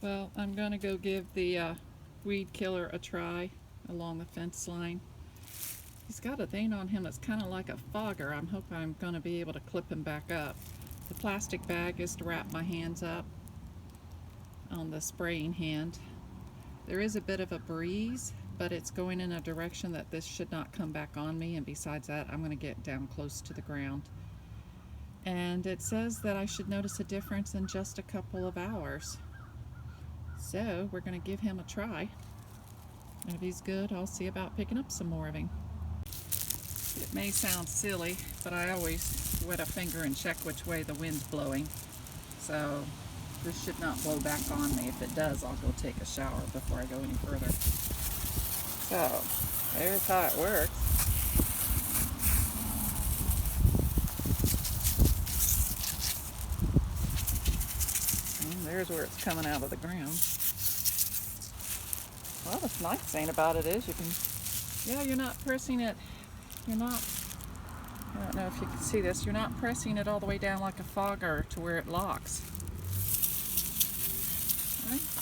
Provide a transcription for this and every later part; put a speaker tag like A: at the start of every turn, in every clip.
A: Well, I'm going to go give the weed killer a try along the fence line. He's got a thing on him that's kind of like a fogger. I'm hoping I'm going to be able to clip him back up. The plastic bag is to wrap my hands up on the spraying hand. There is a bit of a breeze, but it's going in a direction that this should not come back on me, and besides that, I'm going to get down close to the ground. And it says that I should notice a difference in just a couple of hours. So we're going to give him a try. And if he's good, I'll see about picking up some more of him. It may sound silly, but I always wet a finger and check which way the wind's blowing. So this should not blow back on me. If it does, I'll go take a shower before I go any further. So there's how it works. And there's where it's coming out of the ground. Well, the nice thing about it is you're not pressing it. I don't know if you can see this, you're not pressing it all the way down like a fogger to where it locks.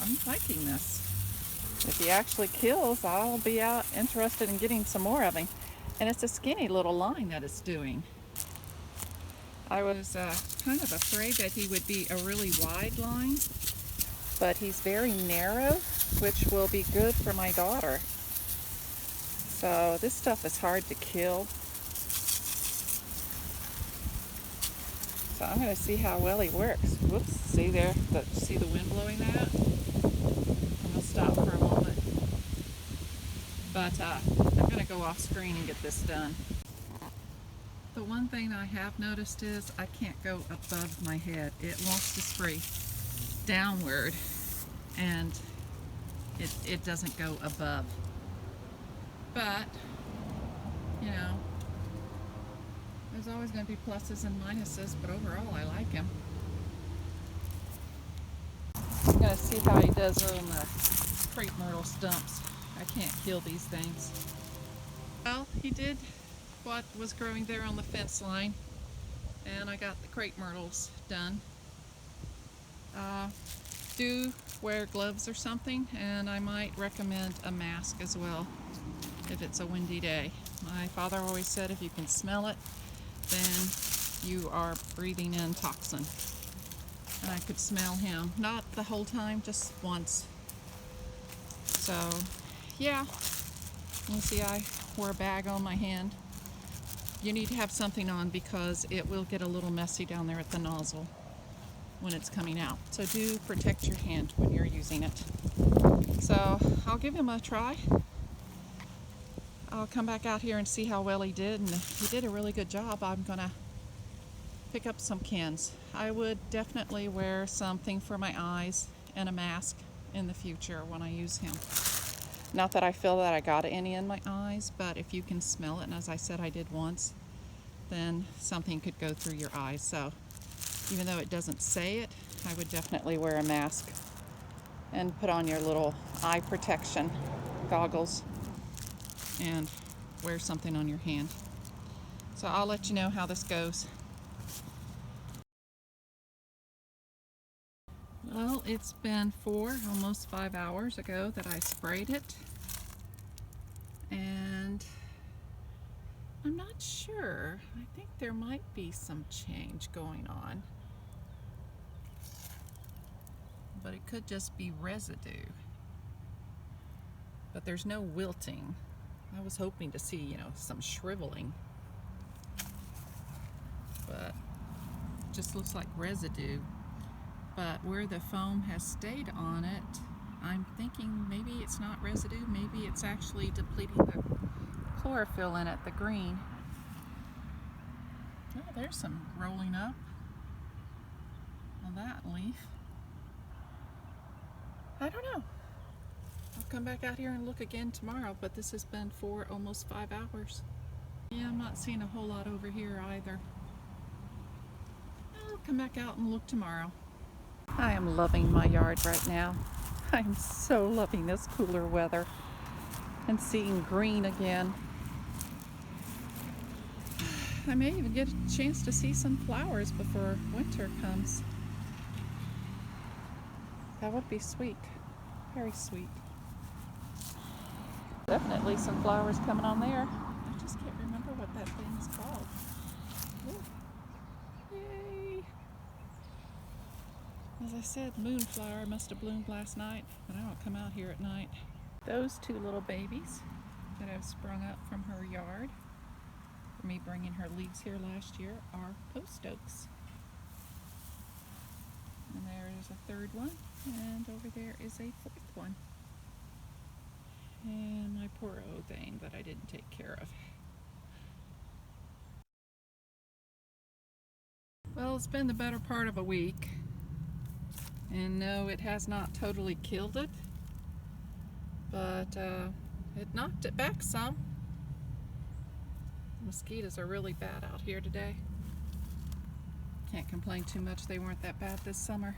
A: I'm liking this. If he actually kills, I'll be out interested in getting some more of him. And it's a skinny little line that it's doing. I was kind of afraid that he would be a really wide line, but he's very narrow, which will be good for my daughter. So this stuff is hard to kill. So I'm going to see how well he works. Whoops, see there? See the wind blowing that? I'm going to stop for a moment. But I'm going to go off screen and get this done. The one thing I have noticed is I can't go above my head. It wants to spray downward, and it doesn't go above. But, you know, there's always going to be pluses and minuses, but overall I like him. I'm going to see how he does on the crepe myrtle stumps. I can't kill these things. Well, he did what was growing there on the fence line, and I got the crepe myrtles done. Do wear gloves or something, and I might recommend a mask as well if it's a windy day. My father always said if you can smell it, then you are breathing in toxin. And I could smell him, not the whole time, just once. So yeah, you see I wore a bag on my hand. You need to have something on because it will get a little messy down there at the nozzle when it's coming out. So do protect your hand when you're using it. So I'll give him a try. I'll come back out here and see how well he did, and if he did a really good job, I'm gonna pick up some cans. I would definitely wear something for my eyes and a mask in the future when I use him. Not that I feel that I got any in my eyes, but if you can smell it, and as I said I did once, then something could go through your eyes. So even though it doesn't say it, I would definitely wear a mask and put on your little eye protection goggles and wear something on your hand. So I'll let you know how this goes. Well, it's been almost 5 hours ago that I sprayed it, and I'm not sure. I think there might be some change going on, but it could just be residue. But there's no wilting. I was hoping to see, some shriveling, but it just looks like residue. But where the foam has stayed on it, I'm thinking maybe it's not residue, maybe it's actually depleting the chlorophyll in it, the green. Oh, there's some rolling up on that leaf. I don't know. I'll come back out here and look again tomorrow, but this has been for almost 5 hours. Yeah, I'm not seeing a whole lot over here either. I'll come back out and look tomorrow. I am loving my yard right now. I'm so loving this cooler weather and seeing green again. I may even get a chance to see some flowers before winter comes. That would be sweet. Very sweet. Definitely some flowers coming on there. I just can't remember what that thing is called. Ooh. Yay! As I said, moonflower must have bloomed last night, but I don't come out here at night. Those two little babies that have sprung up from her yard for me bringing her leaves here last year are post oaks. And there is a third one, and over there is a fourth one. And my poor old thing that I didn't take care of. Well, it's been the better part of a week, and no, it has not totally killed it, but it knocked it back some. Mosquitoes are really bad out here today. Can't complain too much, they weren't that bad this summer.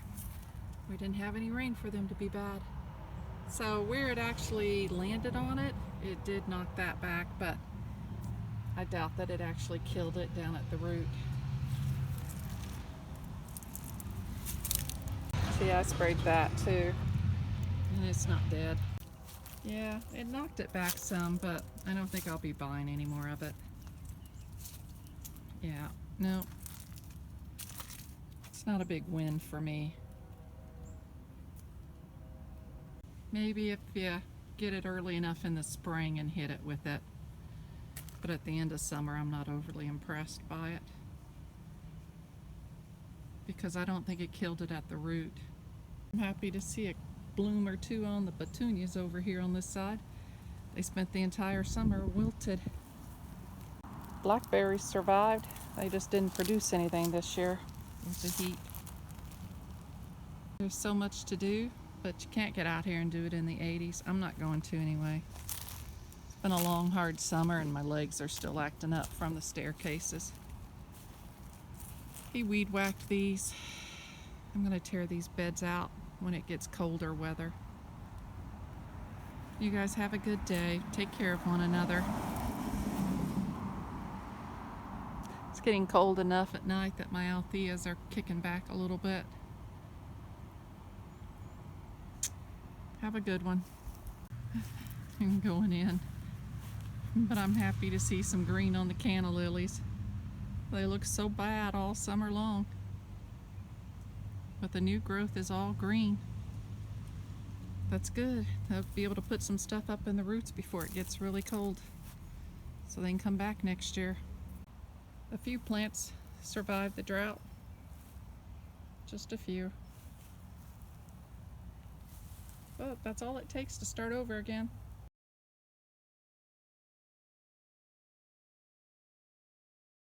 A: We didn't have any rain for them to be bad. So where it actually landed on it, it did knock that back, but I doubt that it actually killed it down at the root. See, I sprayed that too, and it's not dead. Yeah, it knocked it back some, but I don't think I'll be buying any more of it. Yeah, no. It's not a big win for me. Maybe if you get it early enough in the spring and hit it with it. But at the end of summer, I'm not overly impressed by it, because I don't think it killed it at the root. I'm happy to see a bloom or two on the petunias over here on this side. They spent the entire summer wilted. Blackberries survived. They just didn't produce anything this year with the heat. There's so much to do, but you can't get out here and do it in the 80s. I'm not going to anyway. It's been a long, hard summer, and my legs are still acting up from the staircases. He weed whacked these. I'm going to tear these beds out when it gets colder weather. You guys have a good day. Take care of one another. It's getting cold enough at night that my altheas are kicking back a little bit. Have a good one. I'm going in. But I'm happy to see some green on the canna lilies. They look so bad all summer long. But the new growth is all green. That's good. They'll be able to put some stuff up in the roots before it gets really cold, so they can come back next year. A few plants survived the drought. Just a few. But that's all it takes to start over again.